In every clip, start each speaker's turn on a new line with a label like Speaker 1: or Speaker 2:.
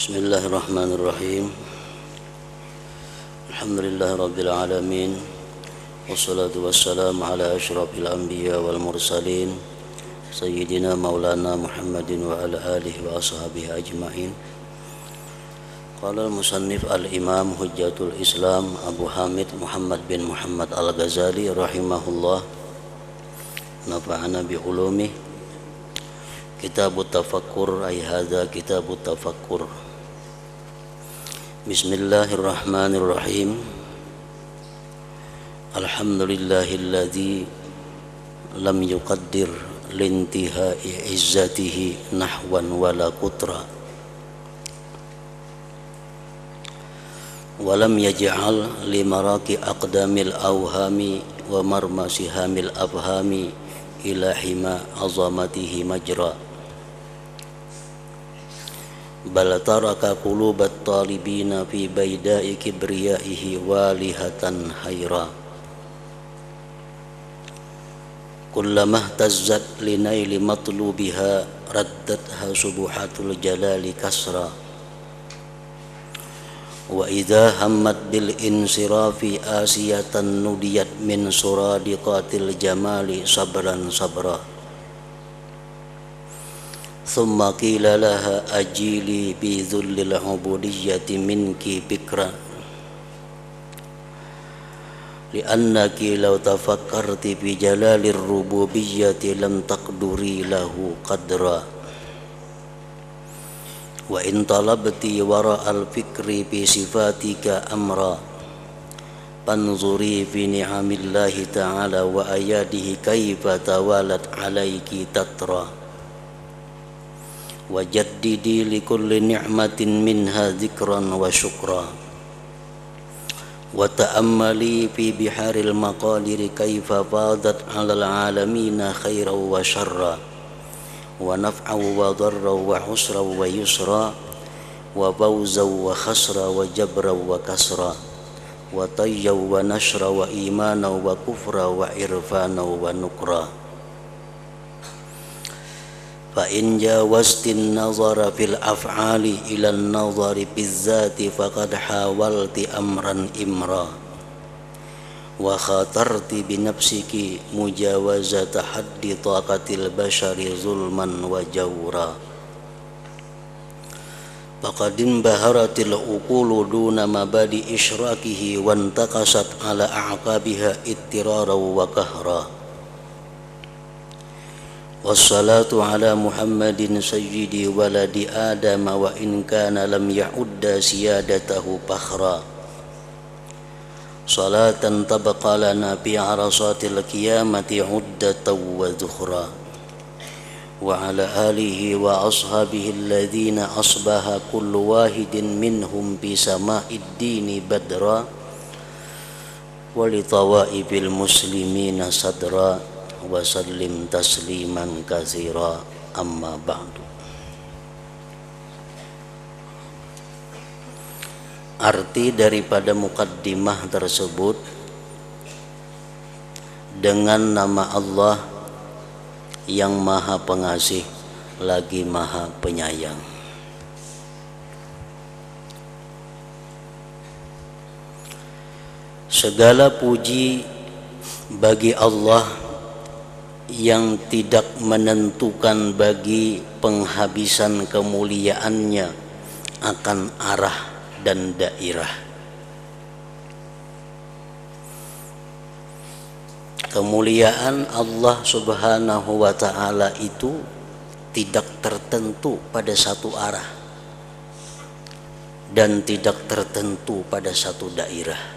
Speaker 1: Bismillahirrahmanirrahim. Alhamdulillahirabbil alamin. Wassalatu wassalamu ala asyrafil anbiya wal mursalin sayyidina maulana Muhammadin wa ala alihi wa ashabihi ajma'in. Qala al-musannif al-imam hujjatul Islam Abu Hamid Muhammad bin Muhammad al-Ghazali rahimahullah, nafa'ana bi ulumih. Kitabut tafakkur, ay hadza kitabut tafakkur. Bismillahirrahmanirrahim. Alhamdulillahilladzi lam yuqaddir lintihai izzatihi nahwan wala kutra walam yaj'al limaraki aqdamil awhami wa marmasihamil afhami ila hima azamatihi majra bal taraka qulubat talibina fi baida'i kibriyaihi walihatan hayra kullamah tazzat linaili matlubiha raddatha subuhatul jalali kasra wa idha hammat bil insirafi asiyatan nudiyat min suradiqatil jamali sabran sabra thumma qila laha ajili bi dhullil ubudiyyati minki bikra li'annaki law tafakkarti bi jalalir rububiyyati lam taqduri lahu qadra wa in talabti wara'al fikri bi sifatika amra panzuri fi ni'amillahi ta'ala wa ayadihi kaifa tawalat alaiki tatra wajaddidi likulli ni'matin minha dzikran wa syukra wa ta'ammali fi biharil maqadiri kaifa fadat 'alal 'alamina khairan wa syarra wa naf'an wa darran wa husran wa yusra wa fawzan wa khasra wa jabran wa kasra wa tayyan wa nashra wa imanan wa kufra wa irfanan wa nukra fa in jawaztin nazara fil af'ali ila an-nazari bizzati faqad hawalti amran imra wa khatarti bi nafsiki mujawazata haddi taqatil bashari zulman wa jawra faqad inbaharatil uqulu duna mabadi isyrakihi wa intaqasat ala a'qabiha ittirara wa kahra. Wassalatu ala Muhammadin sayyidi waladi Adam wa in kana lam ya'udda siyadatahu fakhra salatan tabqa lana fi arasatil qiyamati uddatan wa dhukhra wa ala alihi wa ashabihi alladhina asbaha kullu wahidin minhum bi sama'id dini badra wa li tawaibil muslimina sadra wa sallim tasliman katsira amma ba'du. Arti daripada mukaddimah tersebut, dengan nama Allah yang Maha Pengasih lagi Maha Penyayang. Segala puji bagi Allah yang tidak menentukan bagi penghabisan kemuliaannya akan arah dan daerah. Kemuliaan Allah Subhanahu wa ta'ala itu tidak tertentu pada satu arah dan tidak tertentu pada satu daerah.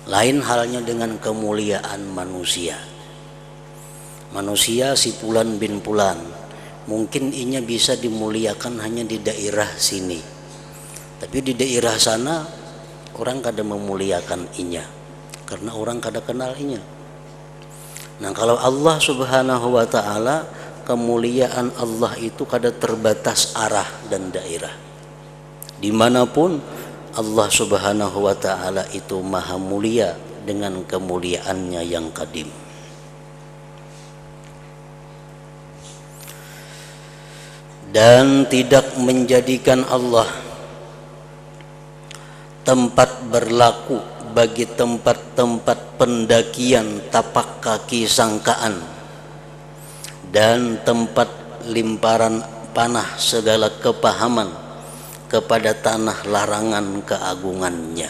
Speaker 1: Lain halnya dengan kemuliaan manusia. Manusia si Fulan bin Fulan, mungkin inya bisa dimuliakan hanya di daerah sini, tapi di daerah sana orang kada memuliakan inya karena orang kada kenal inya. Nah, kalau Allah Subhanahu wa ta'ala, kemuliaan Allah itu kada terbatas arah dan daerah. Dimanapun Allah Subhanahu wa ta'ala itu maha mulia dengan kemuliaannya yang qadim. dan tidak menjadikan Allah tempat berlaku bagi tempat-tempat pendakian tapak kaki sangkaan dan tempat limparan panah segala kepahaman kepada tanah larangan keagungannya.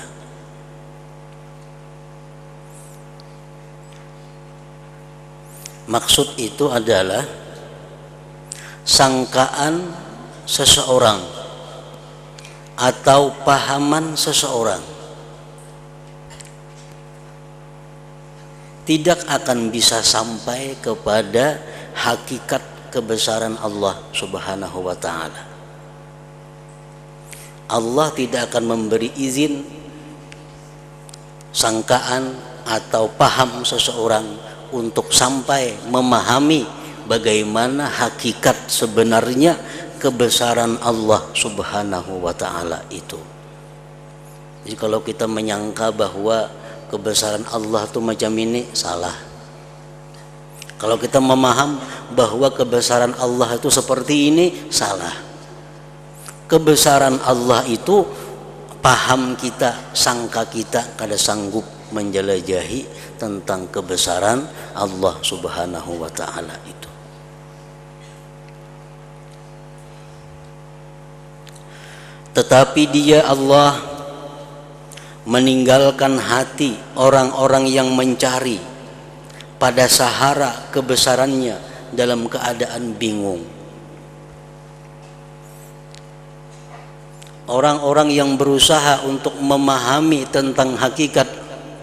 Speaker 1: Maksud itu adalah sangkaan seseorang atau pahaman seseorang tidak akan bisa sampai kepada hakikat kebesaran Allah Subhanahu wa ta'ala. Allah tidak akan memberi izin sangkaan atau paham seseorang untuk sampai memahami bagaimana hakikat sebenarnya kebesaran Allah Subhanahu wa ta'ala itu. Jadi kalau kita menyangka bahwa kebesaran Allah itu macam ini, salah. Kalau kita memaham bahwa kebesaran Allah itu seperti ini, salah. Kebesaran Allah itu paham kita, sangka kita kada sanggup menjelajahi tentang kebesaran Allah Subhanahu wa ta'ala itu. Tetapi Dia Allah meninggalkan hati orang-orang yang mencari pada sahara kebesarannya dalam keadaan bingung. Orang-orang yang berusaha untuk memahami tentang hakikat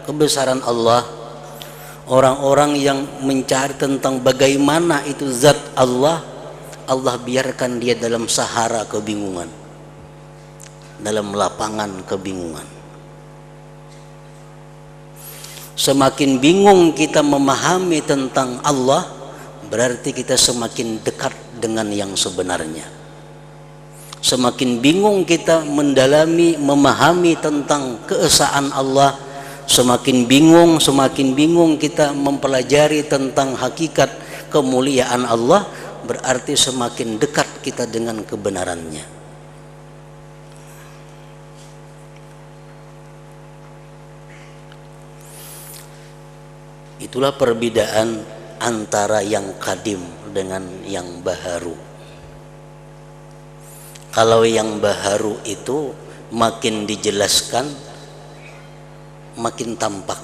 Speaker 1: kebesaran Allah, orang-orang yang mencari tentang bagaimana itu zat Allah, Allah biarkan dia dalam sahara kebingungan, dalam lapangan kebingungan. Semakin bingung kita memahami tentang Allah, berarti kita semakin dekat dengan yang sebenarnya. Semakin bingung kita mendalami, memahami tentang keesaan Allah, semakin bingung kita mempelajari tentang hakikat kemuliaan Allah, berarti semakin dekat kita dengan kebenarannya. Itulah perbedaan antara yang kadim dengan yang baharu. Kalau yang baharu itu makin dijelaskan makin tampak.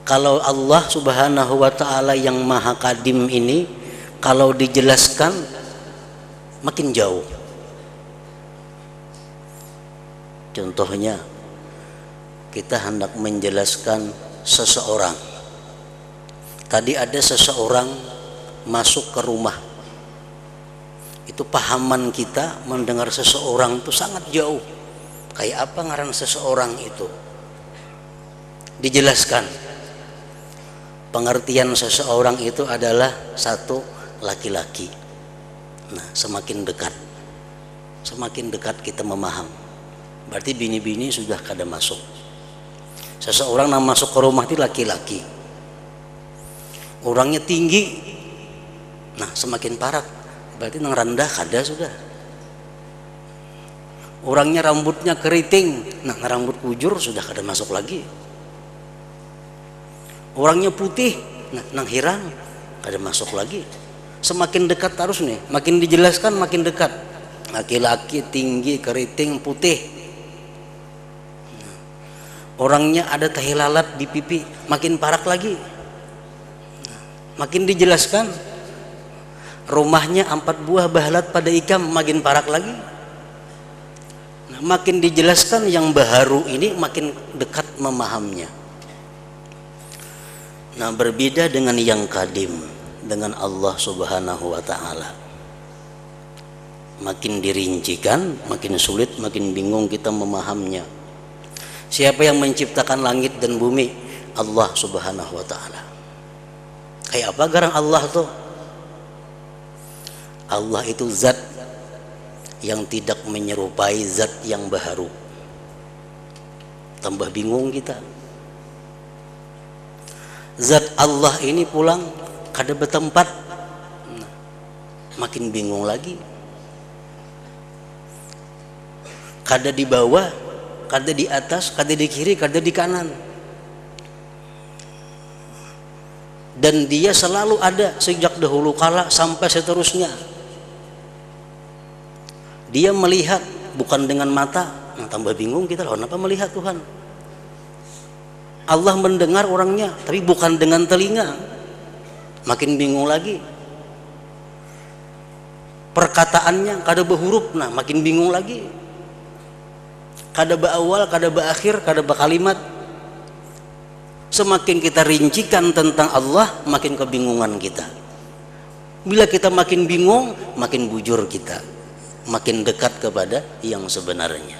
Speaker 1: Kalau Allah Subhanahu wa ta'ala yang maha kadim ini, kalau dijelaskan makin jauh. Contohnya, kita hendak menjelaskan seseorang. Tadi ada seseorang masuk ke rumah. Itu pahaman kita mendengar seseorang itu sangat jauh. Kayak apa ngaran seseorang itu? Dijelaskan. Pengertian seseorang itu adalah satu, laki-laki. Nah, semakin dekat kita memaham. Berarti bini-bini sudah kada masuk. Seseorang yang masuk ke rumah itu laki-laki. Orangnya tinggi. Nah, semakin parah. Berarti nang rendah kada sudah. Orangnya rambutnya keriting, nah rambut kujur sudah kada masuk lagi. Orangnya putih, nah nang hirang kada masuk lagi. Semakin dekat terus nih, makin dijelaskan makin dekat. Laki-laki tinggi, keriting, putih. Orangnya ada tahi lalat di pipi, makin parak lagi. Makin dijelaskan, rumahnya 4 buah bahalat pada ikam, makin parak lagi. Nah, makin dijelaskan yang baharu ini makin dekat memahamnya. Nah, berbeda dengan yang kadim, dengan Allah Subhanahu wa ta'ala. Makin dirincikan, makin sulit, makin bingung kita memahamnya. Siapa yang menciptakan langit dan bumi? Allah Subhanahu wa ta'ala. Kayak apa garang Allah tuh? Allah itu zat yang tidak menyerupai zat yang baharu. Tambah bingung kita. Zat Allah ini pulang kada bertempat. makin bingung lagi. Kada di bawah, kada di atas, kada di kiri, kada di kanan. Dan dia selalu ada sejak dahulu kala sampai seterusnya. Dia melihat bukan dengan mata, nah, tambah bingung kita, loh, kenapa melihat Tuhan? Allah mendengar orangnya, tapi bukan dengan telinga, makin bingung lagi. Perkataannya kada berhuruf, nah makin bingung lagi. Kada beawal, kada berakhir, kada berkalimat. Semakin kita rincikan tentang Allah, makin kebingungan kita. Bila kita makin bingung, makin bujur kita, makin dekat kepada yang sebenarnya.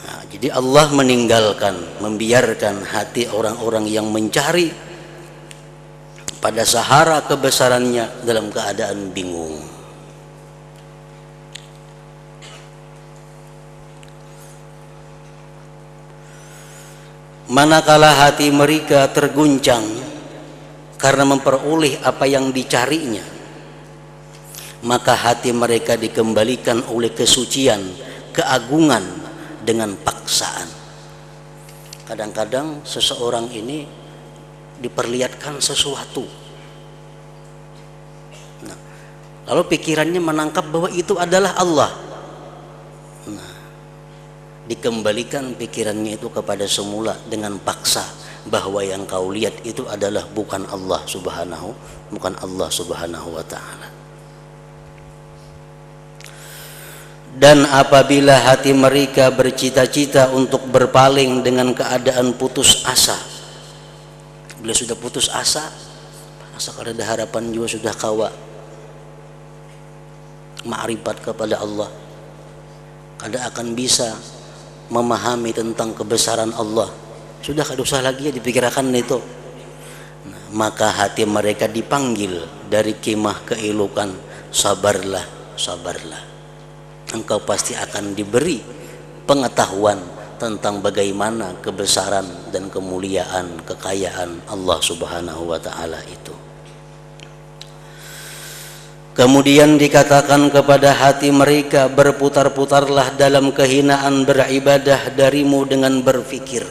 Speaker 1: Nah, jadi Allah meninggalkan, membiarkan hati orang-orang yang mencari pada sahara kebesarannya dalam keadaan bingung. Manakala hati mereka terguncang karena memperoleh apa yang dicarinya, maka hati mereka dikembalikan oleh kesucian, keagungan dengan paksaan. Kadang-kadang seseorang ini diperlihatkan sesuatu, nah, lalu pikirannya menangkap bahwa itu adalah Allah. Nah, dikembalikan pikirannya itu kepada semula dengan paksa bahwa yang kau lihat itu adalah bukan Allah Subhanahu wa ta'ala. Dan apabila hati mereka bercita-cita untuk berpaling dengan keadaan putus asa, bila sudah putus asa kada ada harapan juga, sudah kawa ma'rifat kepada Allah, kada akan bisa memahami tentang kebesaran Allah, sudah kada usah lagi ya dipikirkan itu. Nah, maka hati mereka dipanggil dari kemah keelokan, sabarlah, sabarlah, engkau pasti akan diberi pengetahuan tentang bagaimana kebesaran dan kemuliaan, kekayaan Allah Subhanahu wa ta'ala itu. Kemudian dikatakan kepada hati mereka, berputar-putarlah dalam kehinaan beribadah darimu dengan berfikir.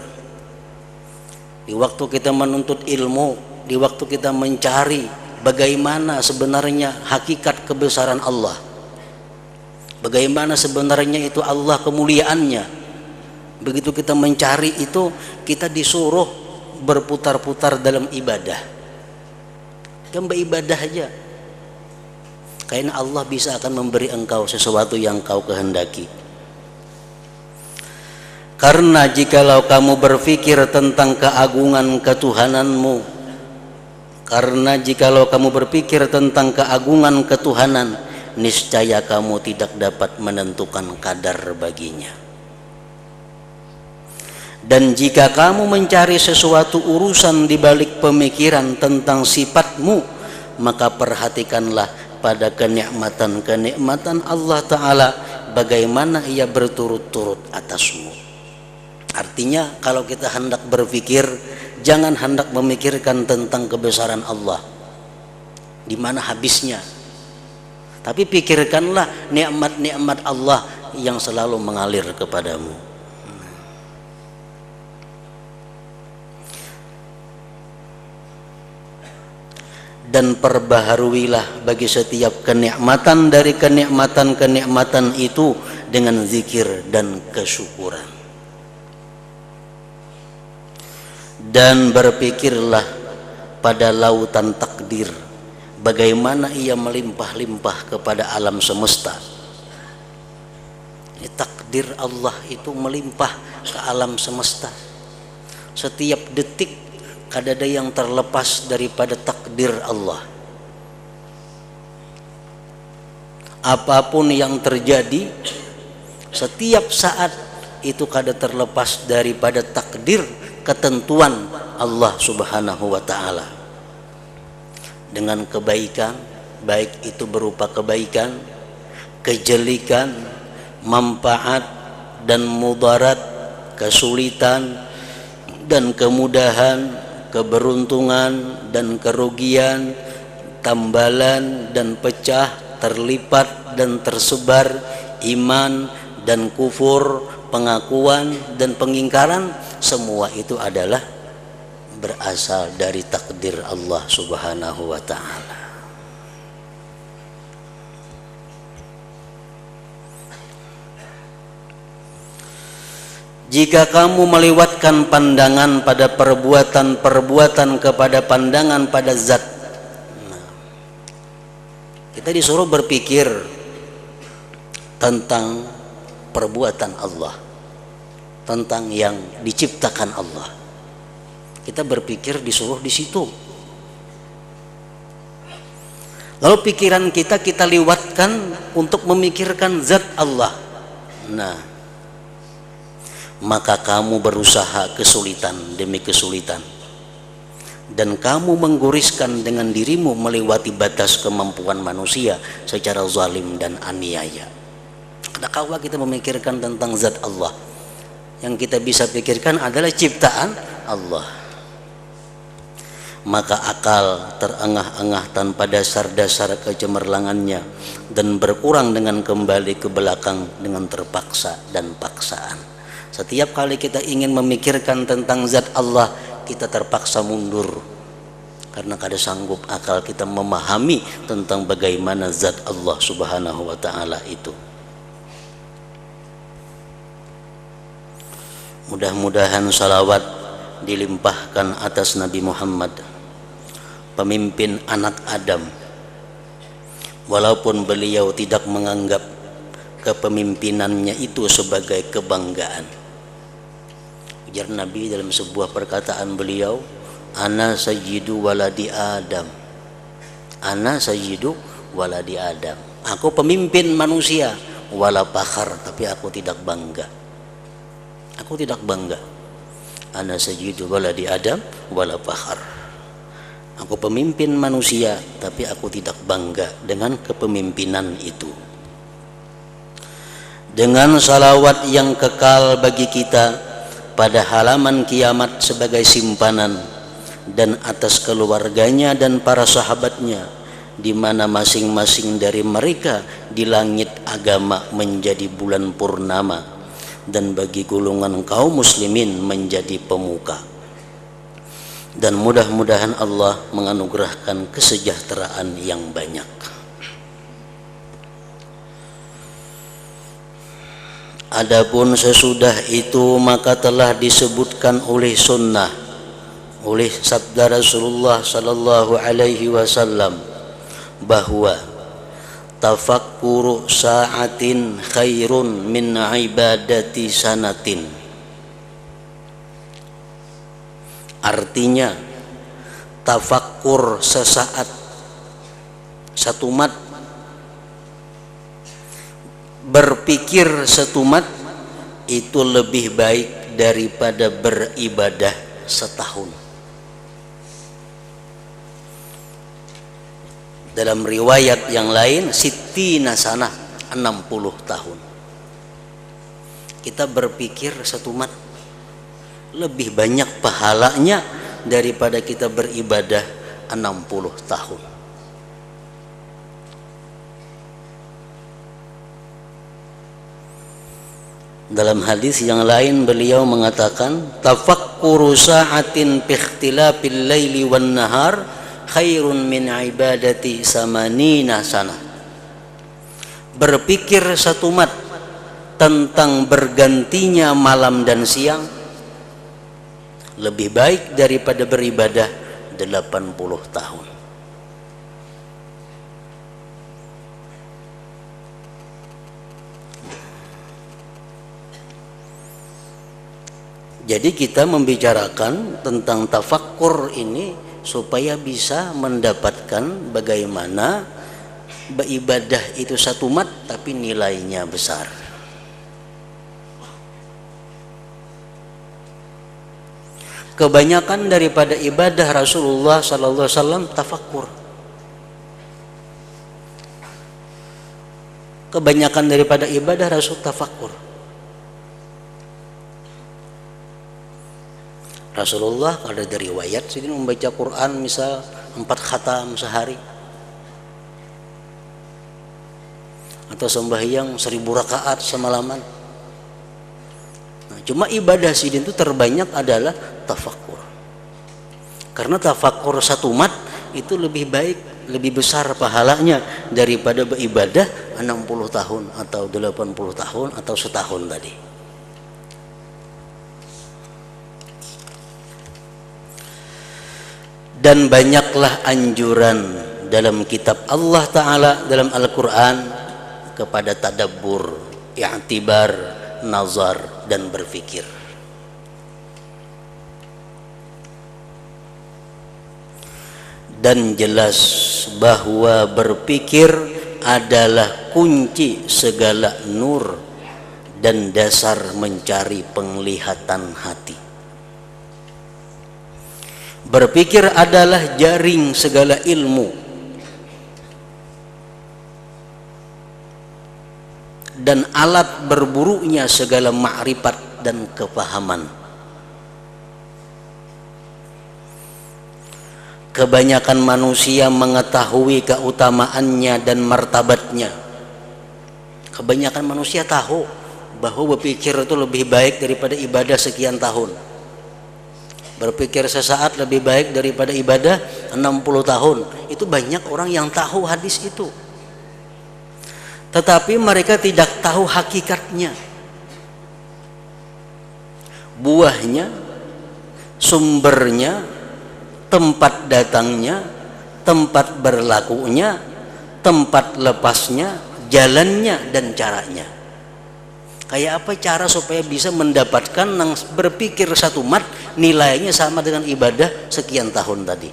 Speaker 1: Di waktu kita menuntut ilmu, di waktu kita mencari bagaimana sebenarnya hakikat kebesaran Allah, bagaimana sebenarnya itu Allah kemuliaannya, begitu kita mencari itu, kita disuruh berputar-putar dalam ibadah. Kita beribadah aja, karena Allah bisa akan memberi engkau sesuatu yang kau kehendaki. Karena jikalau kamu berfikir tentang keagungan ketuhananmu, karena jikalau kamu berpikir tentang keagungan ketuhanan, niscaya kamu tidak dapat menentukan kadar baginya. Dan jika kamu mencari sesuatu urusan di balik pemikiran tentang sifatmu, maka perhatikanlah pada kenikmatan-kenikmatan Allah Ta'ala, bagaimana ia berturut-turut atasmu. Artinya kalau kita hendak berpikir, jangan hendak memikirkan tentang kebesaran Allah, di mana habisnya, tapi pikirkanlah nikmat-nikmat Allah yang selalu mengalir kepadamu. Dan perbaharuilah bagi setiap kenikmatan dari kenikmatan-kenikmatan itu dengan zikir dan kesyukuran. Dan berpikirlah pada lautan takdir, bagaimana ia melimpah-limpah kepada alam semesta. Ini takdir Allah itu melimpah ke alam semesta. Setiap detik kada ada yang terlepas daripada takdir Allah. Apapun yang terjadi setiap saat itu kada terlepas daripada takdir, ketentuan Allah Subhanahu wa ta'ala. Dengan kebaikan, baik itu berupa kebaikan, kejelikan, manfaat dan mudarat, kesulitan dan kemudahan, keberuntungan dan kerugian, tambalan dan pecah, terlipat dan tersebar, iman dan kufur, pengakuan dan pengingkaran, semua itu adalah berasal dari takdir Allah Subhanahu wa ta'ala. Jika kamu melewatkan pandangan pada perbuatan-perbuatan kepada pandangan pada zat, kita disuruh berpikir tentang perbuatan Allah, tentang yang diciptakan Allah. Kita berpikir disuruh di situ. Lalu pikiran kita lewatkan untuk memikirkan zat Allah. Nah, maka kamu berusaha kesulitan demi kesulitan, dan kamu menggoriskan dengan dirimu melewati batas kemampuan manusia secara zalim dan aniaya. Kadang-kala kita memikirkan tentang zat Allah, yang kita bisa pikirkan adalah ciptaan Allah. Maka akal terengah-engah tanpa dasar-dasar kecemerlangannya, dan berkurang dengan kembali ke belakang dengan terpaksa dan paksaan. Setiap kali kita ingin memikirkan tentang zat Allah, kita terpaksa mundur, karena kada sanggup akal kita memahami tentang bagaimana zat Allah Subhanahu wa ta'ala itu. Mudah-mudahan salawat dilimpahkan atas Nabi Muhammad, pemimpin anak Adam, walaupun beliau tidak menganggap kepemimpinannya itu sebagai kebanggaan. Ujar Nabi dalam sebuah perkataan beliau, ana sayyidu waladi Adam, ana sayyidu waladi Adam, aku pemimpin manusia, wala fakhar, tapi aku tidak bangga. Aku tidak bangga. Ana sayyidu waladi Adam wala fakhar, aku pemimpin manusia, tapi aku tidak bangga dengan kepemimpinan itu. Dengan salawat yang kekal bagi kita pada halaman kiamat sebagai simpanan, dan atas keluarganya dan para sahabatnya, di mana masing-masing dari mereka di langit agama menjadi bulan purnama, dan bagi golongan kaum muslimin menjadi pemuka. Dan mudah-mudahan Allah menganugerahkan kesejahteraan yang banyak. Adapun sesudah itu, maka telah disebutkan oleh sunnah, oleh sabda Rasulullah sallallahu alaihi wasallam, bahwa tafakkuru sa'atin khairun min ibadati sanatin. Artinya, tafakkur sesaat, satu mat, berpikir setumat, itu lebih baik daripada beribadah setahun. Dalam riwayat yang lain, sittina sanah, 60 tahun. Kita berpikir setumat lebih banyak pahalanya daripada kita beribadah 60 tahun. Dalam hadis yang lain beliau mengatakan, tafakkuru sa'atin bi ikhtilafil laili wan nahar khairun min ibadati samanina sana. Berpikir satu mat tentang bergantinya malam dan siang lebih baik daripada beribadah 80 tahun. Jadi kita membicarakan tentang tafakkur ini supaya bisa mendapatkan bagaimana beribadah itu satu mat tapi nilainya besar. Kebanyakan daripada ibadah Rasulullah sallallahu alaihi wasallam tafakkur. Kebanyakan daripada ibadah Rasul tafakkur. Rasulullah ada dari riwayat sini membaca Quran misal 4 khatam sehari. atau sembahyang 1000 rakaat semalaman. Nah, cuma ibadah sidin itu terbanyak adalah tafakur. Karena tafakur satu mat itu lebih baik, lebih besar pahalanya daripada beribadah 60 tahun atau 80 tahun atau setahun tadi. Dan banyaklah anjuran dalam kitab Allah Ta'ala, dalam Al-Quran, kepada tadabbur, i'tibar, nazar, dan berfikir. Dan jelas bahwa berpikir adalah kunci segala nur dan dasar mencari penglihatan hati. Berpikir adalah jaring segala ilmu dan alat berburunya segala ma'rifat dan kepahaman. Kebanyakan manusia mengetahui keutamaannya dan martabatnya. Kebanyakan manusia tahu bahwa berpikir itu lebih baik daripada ibadah sekian tahun. Berpikir sesaat lebih baik daripada ibadah 60 tahun. Itu banyak orang yang tahu hadis itu. Tetapi mereka tidak tahu hakikatnya. Buahnya, sumbernya, tempat datangnya, tempat berlakunya, tempat lepasnya, jalannya, dan caranya. Kayak apa cara supaya bisa mendapatkan yang berpikir satu mat nilainya sama dengan ibadah sekian tahun tadi.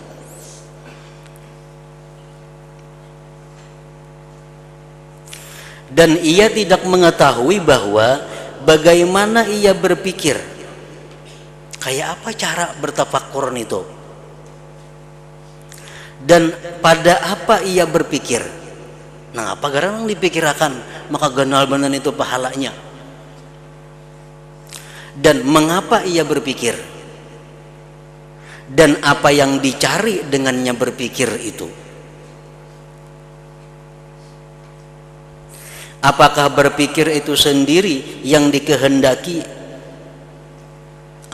Speaker 1: Dan ia tidak mengetahui bahwa bagaimana ia berpikir. Kayak apa cara bertafakur itu? Dan pada apa ia berpikir? Nah, apa garang dipikirakan maka ganal benar itu pahalanya. Dan mengapa ia berpikir? Dan apa yang dicari dengannya berpikir itu? Apakah berpikir itu sendiri yang dikehendaki?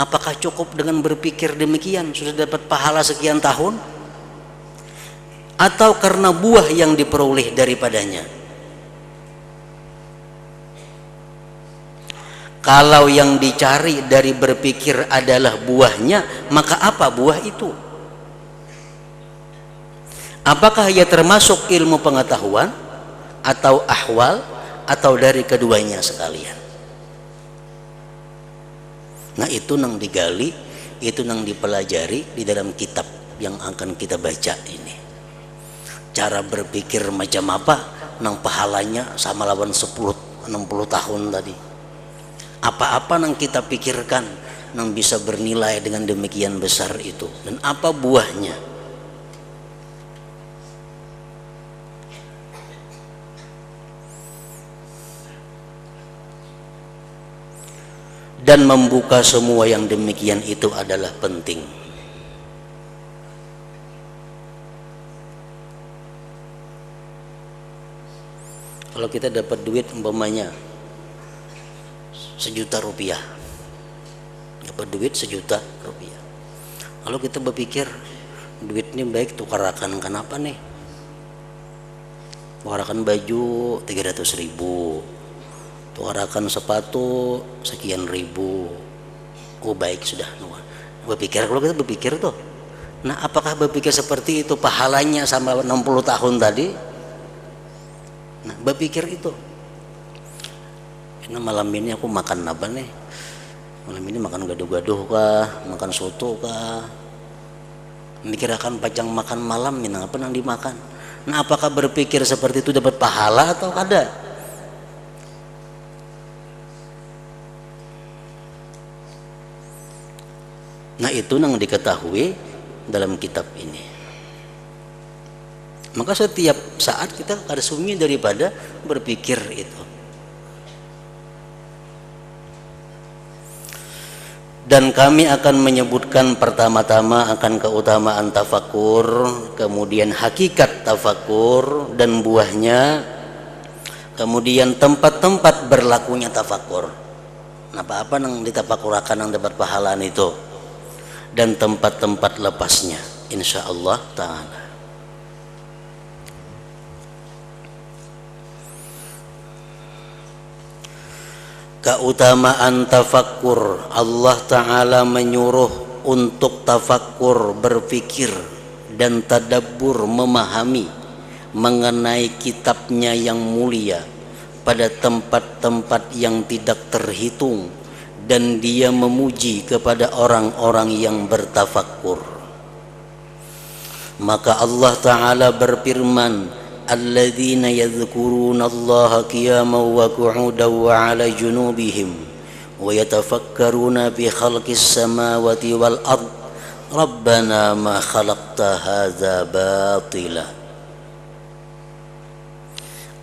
Speaker 1: Apakah cukup dengan berpikir demikian sudah dapat pahala sekian tahun? Atau karena buah yang diperoleh daripadanya? Kalau yang dicari dari berpikir adalah buahnya, maka apa buah itu? Apakah ia termasuk ilmu pengetahuan atau ahwal atau dari keduanya sekalian? Nah, itu nang digali, itu nang dipelajari di dalam kitab yang akan kita baca ini. Cara berpikir macam apa nang pahalanya sama lawan 60 tahun tadi. Apa-apa yang kita pikirkan yang bisa bernilai dengan demikian besar itu, dan apa buahnya? Dan membuka semua yang demikian itu adalah penting. Kalau kita dapat duit umpamanya 1 juta rupiah, dapat duit 1 juta rupiah, lalu kita berpikir duit ini baik tukarakan kenapa nih? Tukarakan baju 300.000, tukarakan sepatu sekian ribu. Oh baik sudah. Berpikir, kalau kita berpikir tuh, nah apakah berpikir seperti itu pahalanya sama 60 tahun tadi? Nah berpikir itu. Nah, malam ini aku makan apa nih? Malam ini makan gaduh-gaduh kah? Makan soto kah? Mikirkan pajang makan malam ini apa yang dimakan? Nah, apakah berpikir seperti itu dapat pahala atau kada? Nah, itu yang diketahui dalam kitab ini. Maka setiap saat kita kada sunyi daripada berpikir itu. Dan kami akan menyebutkan pertama-tama akan keutamaan tafakur, kemudian hakikat tafakur dan buahnya, Kemudian tempat-tempat berlakunya tafakur. Apa-apa nang ditafakurakan nang dapat pahala itu. Dan tempat-tempat lepasnya, insyaallah ta'ala. Keutamaan tafakkur, Allah Ta'ala menyuruh untuk tafakkur, berpikir dan tadabbur, memahami mengenai kitabnya yang mulia pada tempat-tempat yang tidak terhitung, dan dia memuji kepada orang-orang yang bertafakkur. Maka Allah Ta'ala berfirman, alladzina yadhkuruna Allaha qiyaman wa qu'udan wa 'ala junubihim wa yatafakkaruna fi khalqis samawati wal ard rabbana ma khalaqta hadza batila.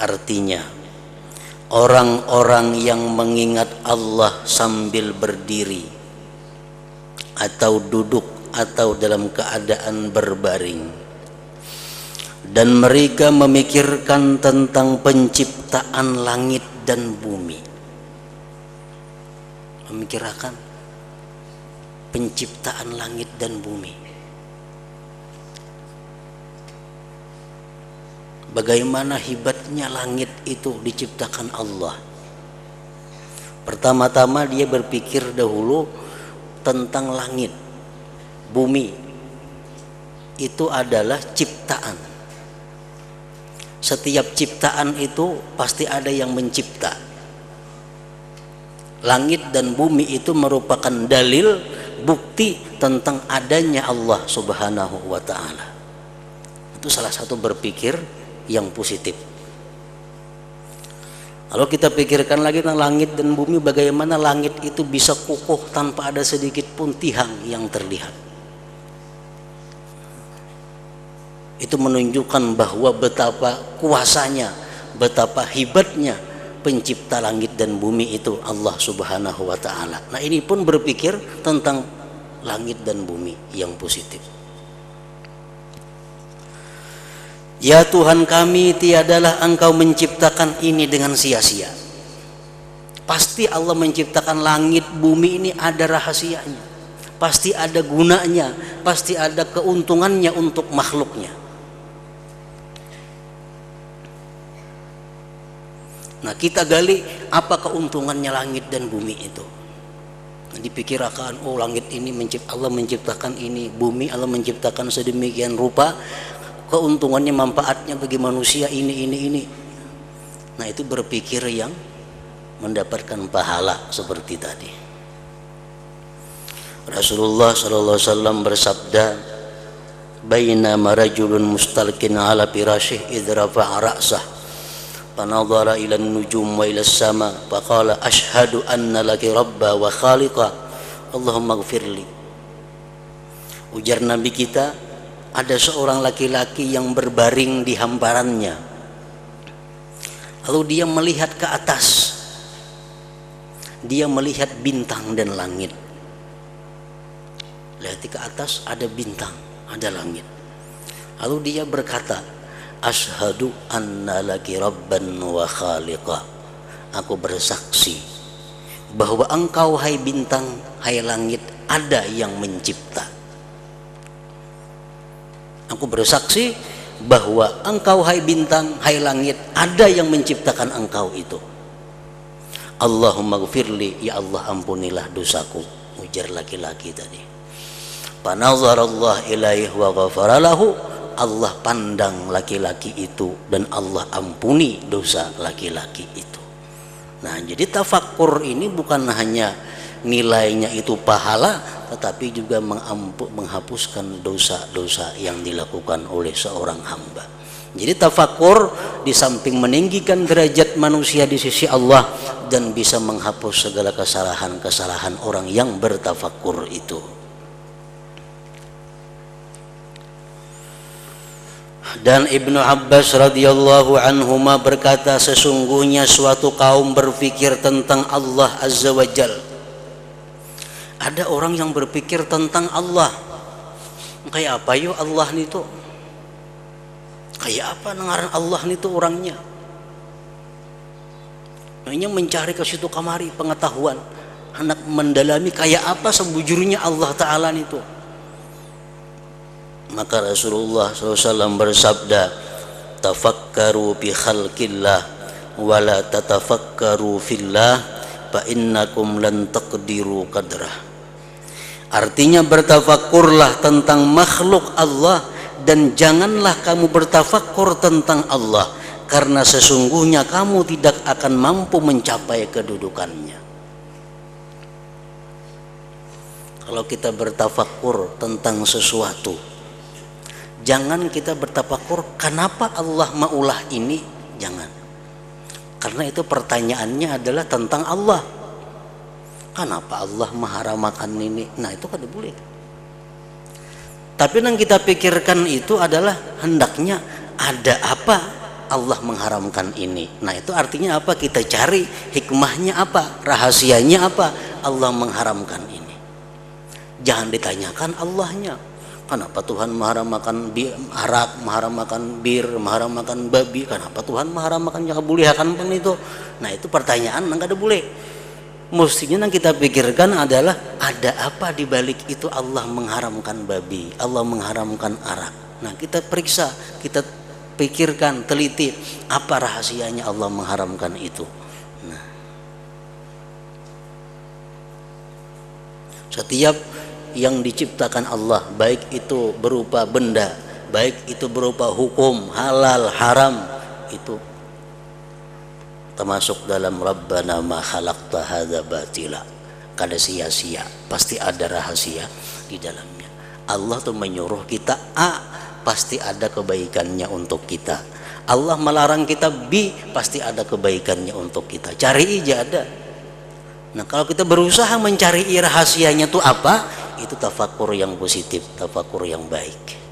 Speaker 1: Artinya, orang-orang yang mengingat Allah sambil berdiri atau duduk atau dalam keadaan berbaring, dan mereka memikirkan tentang penciptaan langit dan bumi. Memikirkan penciptaan langit dan bumi. Bagaimana hebatnya langit itu diciptakan Allah. Pertama-tama dia berpikir dahulu tentang langit. Bumi itu adalah ciptaan. Setiap ciptaan itu pasti ada yang mencipta. Langit dan bumi itu merupakan dalil, bukti tentang adanya Allah Subhanahu wa ta'ala. Itu salah satu berpikir yang positif. Kalau kita pikirkan lagi tentang langit dan bumi, bagaimana langit itu bisa kokoh tanpa ada sedikit pun tiang yang terlihat. Itu menunjukkan bahwa betapa kuasanya, betapa hebatnya pencipta langit dan bumi itu Allah Subhanahu wa ta'ala. Nah, ini pun berpikir tentang langit dan bumi yang positif. Ya Tuhan kami, tiadalah Engkau menciptakan ini dengan sia-sia. Pasti Allah menciptakan langit bumi ini ada rahasianya, pasti ada gunanya, pasti ada keuntungannya untuk makhluknya. Nah, kita gali apa keuntungannya langit dan bumi itu. Dipikirkan, oh langit ini Allah menciptakan ini, bumi Allah menciptakan sedemikian rupa, keuntungannya, manfaatnya bagi manusia ini. Nah, itu berpikir yang mendapatkan pahala seperti tadi. Rasulullah sallallahu alaihi wasallam bersabda, bainama rajulun mustalqin ala firashih idh rafa'a ra'sah fanadhara ila an-nujum wa ila as-sama faqala ashhadu anna laki rabba wa khaliqa Allahumma ighfirli. Ujar Nabi kita, ada seorang laki-laki yang berbaring di hamparannya, lalu dia melihat ke atas, dia melihat bintang dan langit. Lihat ke atas, ada bintang, ada langit. Lalu dia berkata, asyhadu anna laki rabban wa khaliqa. Aku bersaksi bahwa engkau, hai bintang, hai langit, ada yang mencipta. Aku bersaksi bahwa engkau, hai bintang, hai langit, ada yang menciptakan engkau itu. Allahumma gfirli, ya Allah ampunilah dosaku, ujar laki-laki tadi. Panazarallah ilaih wa ghafaralahu, Allah pandang laki-laki itu dan Allah ampuni dosa laki-laki itu. Nah, jadi tafakkur ini bukan hanya nilainya itu pahala, tetapi juga menghapuskan dosa-dosa yang dilakukan oleh seorang hamba. Jadi tafakkur di samping meninggikan derajat manusia di sisi Allah dan bisa menghapus segala kesalahan-kesalahan orang yang bertafakkur itu. Dan Ibnu Abbas radhiyallahu anhuma berkata, sesungguhnya suatu kaum berpikir tentang Allah Azza wa Jalla. Ada orang yang berpikir tentang Allah, kayak apa yo Allah itu, kayak apa ngaran Allah itu orangnya. hanya mencari ke situ kamari pengetahuan, anak mendalami kayak apa sebujurnya Allah Ta'ala itu. Maka Rasulullah SAW bersabda, tafakkaru bi khalqillah wala tatafakkaru fillah fa innakum lan taqdiru qadrah. Artinya bertafakurlah tentang makhluk Allah dan janganlah kamu bertafakkur tentang Allah, karena sesungguhnya kamu tidak akan mampu mencapai kedudukannya. Kalau kita bertafakur tentang sesuatu, jangan kita bertafakur kenapa Allah maulah ini, jangan. Karena itu pertanyaannya adalah tentang Allah. Kenapa Allah mengharamkan ini? Nah, itu kan boleh. Tapi yang kita pikirkan itu adalah hendaknya ada apa Allah mengharamkan ini. Nah, itu artinya apa? Kita cari hikmahnya apa, rahasianya apa Allah mengharamkan ini. Jangan ditanyakan Allahnya. Kenapa Tuhan mengharamkan arak, mengharamkan bir, mengharamkan babi? Kenapa Tuhan mengharamkan yang kebuliakan pun itu? Nah, itu pertanyaan enggak ada boleh. Mestinya yang kita pikirkan adalah ada apa di balik itu Allah mengharamkan babi, Allah mengharamkan arak. Nah, kita periksa, kita pikirkan, teliti apa rahasianya Allah mengharamkan itu. Nah, setiap yang diciptakan Allah, baik itu berupa benda, baik itu berupa hukum halal haram, itu termasuk dalam Rabbana ma khalaqta hadza batila. Kada sia-sia, pasti ada rahasia di dalamnya. Allah tuh menyuruh kita A, pasti ada kebaikannya untuk kita. Allah melarang kita B, pasti ada kebaikannya untuk kita. Cari aja ada. Nah, kalau kita berusaha mencari rahasianya tuh apa? Itu tafakur yang positif, tafakur yang baik.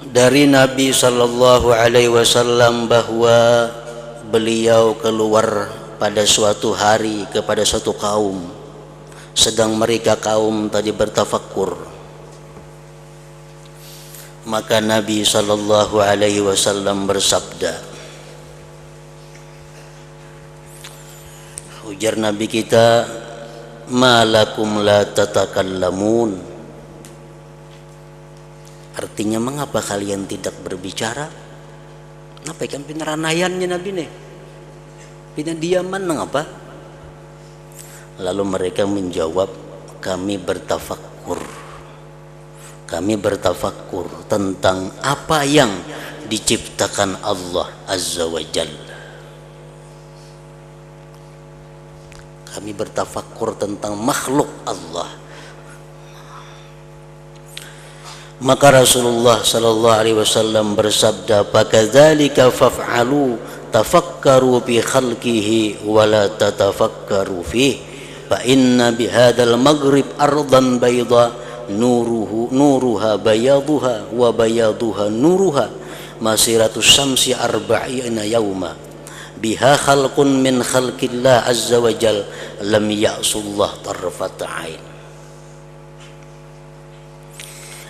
Speaker 1: Dari Nabi Sallallahu Alaihi Wasallam bahwa beliau keluar pada suatu hari kepada suatu kaum, sedang mereka kaum tadi bertafakur. Maka Nabi Sallallahu Alaihi Wasallam bersabda, ujar Nabi kita, malakum la tatakallamun. Artinya, mengapa kalian tidak berbicara? Apa ikan pinaranayannya Nabi nih? Pinadiaman mengapa? Lalu mereka menjawab, kami bertafakur. Kami bertafakur tentang apa yang diciptakan Allah Azza wa Jalla. Kami bertafakur tentang makhluk Allah. Maka Rasulullah sallallahu alaihi wasallam bersabda, "Fakadzalika faf'alu, tafakkaru bi khalqihi wa la tatafakkaru fihi, fa inna bihadzal maghrib ardan bayda nuruha bayaduha wa bayaduha nuruha masiratus syamsi arba'ina yauma biha khalqun min khalqillah azza wa jal lam ya'sullah tarfat ain."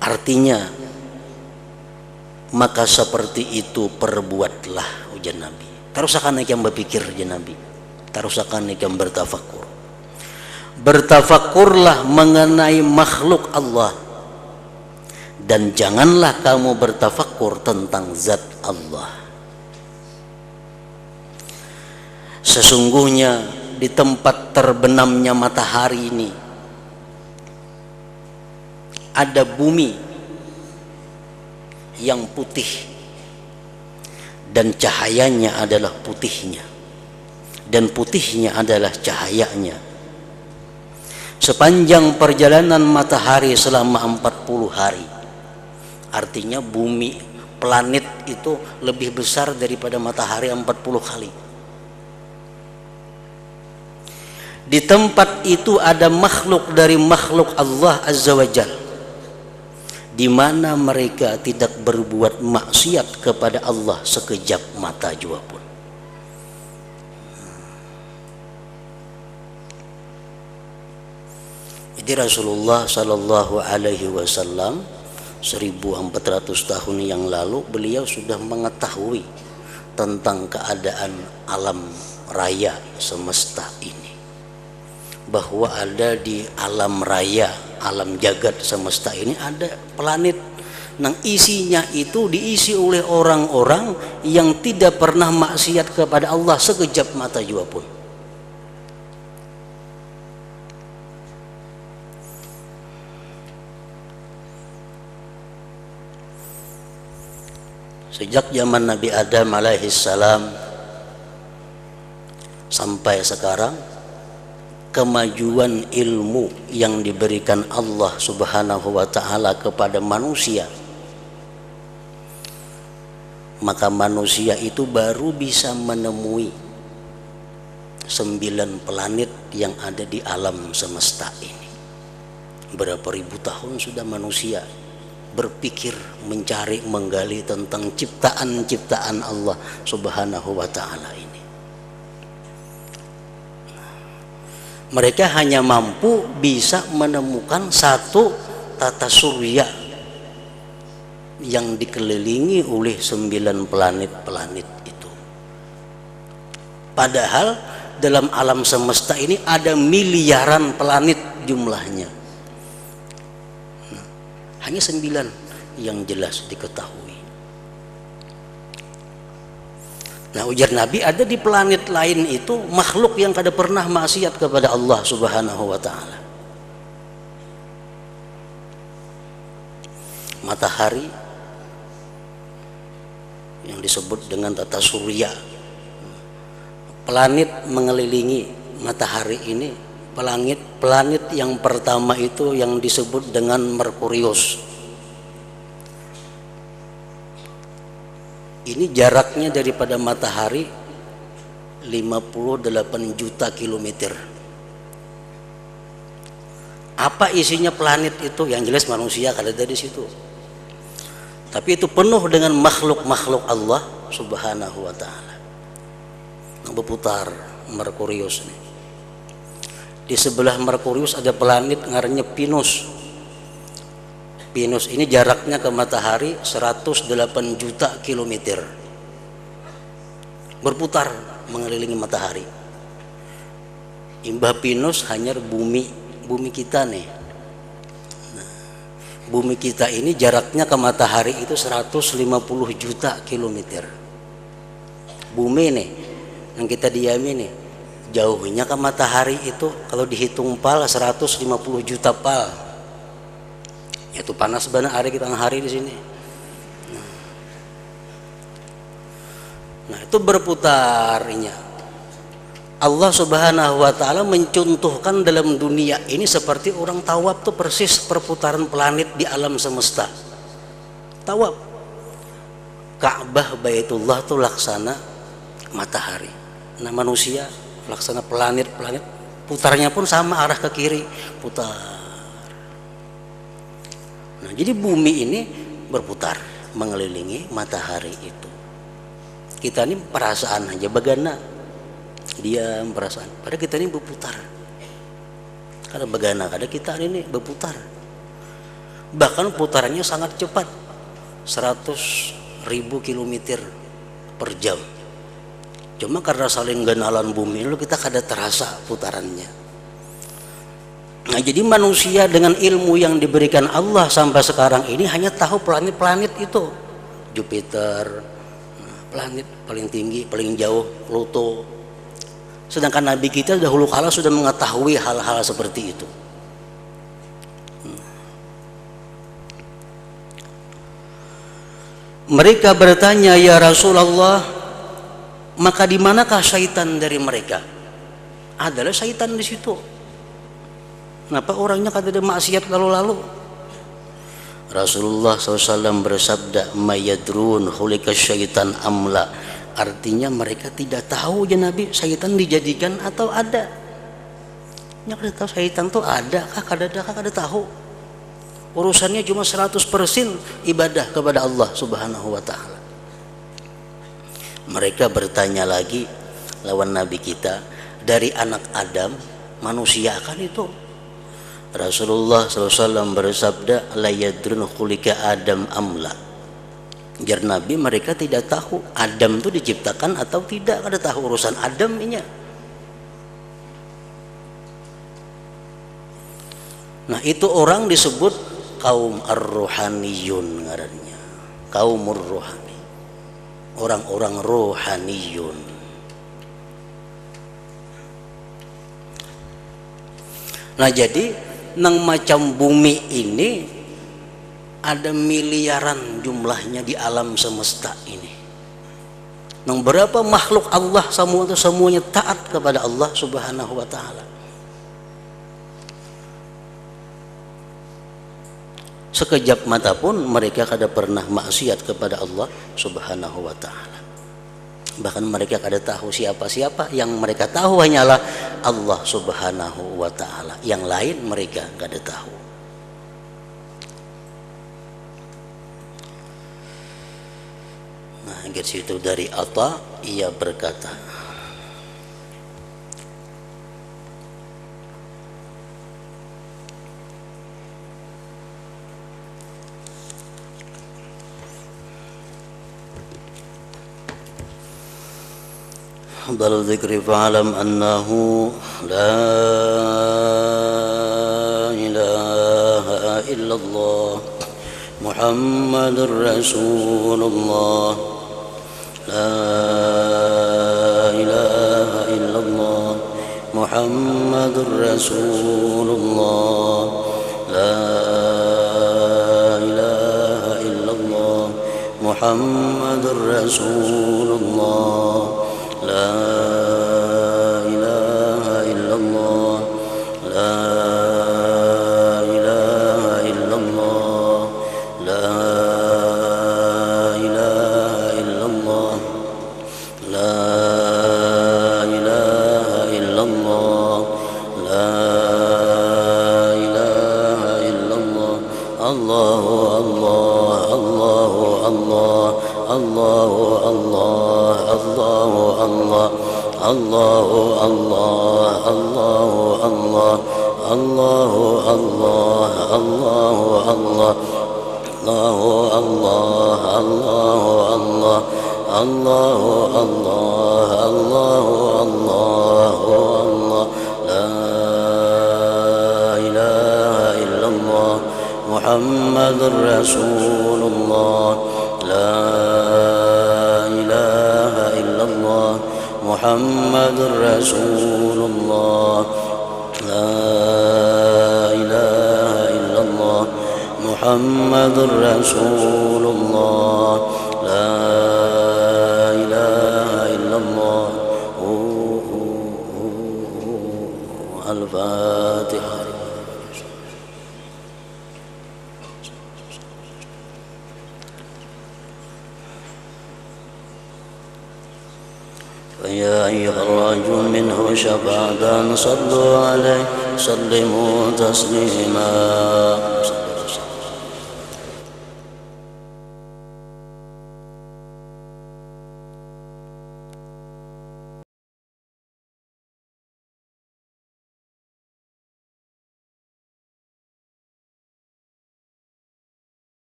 Speaker 1: Artinya, maka seperti itu perbuatlah, ujar Nabi. Tarusakan yang berpikir, ujar Nabi. Tarusakan yang bertafakur. Bertafakurlah mengenai makhluk Allah, dan janganlah kamu bertafakur tentang zat Allah. Sesungguhnya di tempat terbenamnya matahari ini ada bumi yang putih, dan cahayanya adalah putihnya, dan putihnya adalah cahayanya. Sepanjang perjalanan matahari selama 40 hari. Artinya bumi, planet itu lebih besar daripada matahari 40 kali. Di tempat itu ada makhluk dari makhluk Allah Azza wa Jalla, di mana mereka tidak berbuat maksiat kepada Allah sekejap mata jua pun. Jadi Rasulullah sallallahu alaihi wasallam 1400 tahun yang lalu beliau sudah mengetahui tentang keadaan alam raya semesta ini, bahwa ada di alam raya, alam jagat semesta ini ada planet yang isinya itu diisi oleh orang-orang yang tidak pernah maksiat kepada Allah sekejap mata jua pun. Sejak zaman Nabi Adam alaihissalam sampai sekarang, kemajuan ilmu yang diberikan Allah Subhanahu wa ta'ala kepada manusia, maka manusia itu baru bisa menemui 9 planet yang ada di alam semesta ini. Berapa ribu tahun sudah manusia berpikir, mencari, menggali tentang ciptaan-ciptaan Allah Subhanahu wa ta'ala ini. Mereka hanya mampu bisa menemukan satu tata surya yang dikelilingi oleh 9 planet-planet itu. Padahal dalam alam semesta ini ada miliaran planet jumlahnya. Hanya 9 yang jelas diketahui. Nah, ujar Nabi, ada di planet lain itu makhluk yang kada pernah maksiat kepada Allah Subhanahu wa ta'ala. Matahari yang disebut dengan tata surya, planet mengelilingi matahari ini. Planet yang pertama itu yang disebut dengan Merkurius. Ini jaraknya daripada matahari 58 juta kilometer. Apa isinya planet itu? Yang jelas manusia kada ada di situ. Tapi itu penuh dengan makhluk-makhluk Allah Subhanahu wa ta'ala yang berputar. Merkurius ini. Di sebelah Merkurius ada planet ngarannya Venus. Venus ini jaraknya ke matahari 108 juta kilometer. Berputar mengelilingi matahari. Imbah Venus hanya bumi kita nih. Nah, bumi kita ini jaraknya ke matahari itu 150 juta kilometer. Bumi nih yang kita diami nih, jauhnya ke matahari itu kalau dihitung pal 150 juta pal. Itu panas banget hari kita hari di sini. Nah, itu berputarnya. Allah Subhanahu wa ta'ala mencontohkan dalam dunia ini seperti orang tawaf tuh persis perputaran planet di alam semesta. Tawaf. Ka'bah Baitullah tuh laksana matahari. Nah, manusia laksana planet-planet, putarnya pun sama arah ke kiri, putar. Nah, jadi bumi ini berputar mengelilingi matahari itu. Kita ini perasaan aja bagana, diam perasaan. Padahal kita ini berputar. Karena bagana, kadang kita ini berputar. Bahkan putarannya sangat cepat, 100.000 kilometer per jam. Cuma karena saling genalan bumi lu kita kada terasa putarannya. Nah, jadi manusia dengan ilmu yang diberikan Allah sampai sekarang ini hanya tahu planet-planet itu. Jupiter, planet paling tinggi, paling jauh, Pluto. Sedangkan Nabi kita dahulu kala sudah mengetahui hal-hal seperti itu. Mereka bertanya, ya Rasulullah, maka di manakah syaitan dari mereka? Adalah syaitan di situ. Kenapa orangnya kata ada maksiat lalu-lalu? Rasulullah SAW bersabda, mayadrun hulika syaitan amla. Artinya mereka tidak tahu ya Nabi, syaitan dijadikan atau ada. Ya kada tahu syaitan tuh ada kah kada tahu. Urusannya cuma 100% ibadah kepada Allah Subhanahu wa ta'ala. Mereka bertanya lagi lawan Nabi kita, dari anak Adam manusia kan itu, Rasulullah SAW bersabda, la yadrun khulika Adam amla. Jar Nabi, mereka tidak tahu Adam itu diciptakan atau tidak, ada tahu urusan Adam ini. Nah, itu orang disebut kaum ar-ruhaniyun ngarannya. Kaumur rohani. Orang-orang rohaniyun. Nah, jadi nang macam bumi ini ada miliaran jumlahnya di alam semesta ini. Nang berapa makhluk Allah semuanya taat kepada Allah Subhanahu wa taala. Sekejap mata pun mereka kada pernah maksiat kepada Allah Subhanahu wa taala. Bahkan mereka kada tahu siapa-siapa, yang mereka tahu hanyalah Allah Subhanahu wa taala. Yang lain mereka kada tahu. Nah, dari situ dari Atta ia berkata, bal dzikri fa'lam annahu la ilaha illallah Muhammadur Rasulullah la ilaha illallah Muhammadur Rasulullah la ilaha illallah Muhammadur Rasulullah la ilaha illallah la ilaha illallah la ilaha illallah la ilaha illallah la ilaha illallah Allahu Allah Allahu Allah Allahu Allah Allahu Allah Allahu Allah Allahu Allah Allahu Allah Allahu Allah Allahu Allah Allahu Allah Allahu Allah Allahu Allah la ilaha illallah Muhammadur Rasulullah la ilaha illallah Muhammadur Rasulullah la ilaha illallah Muhammadur Rasulullah la ilaha illallah Al-Fatihah. فيا أيها الرجل منه شفاعة صلوا عليه سلموا تسليما.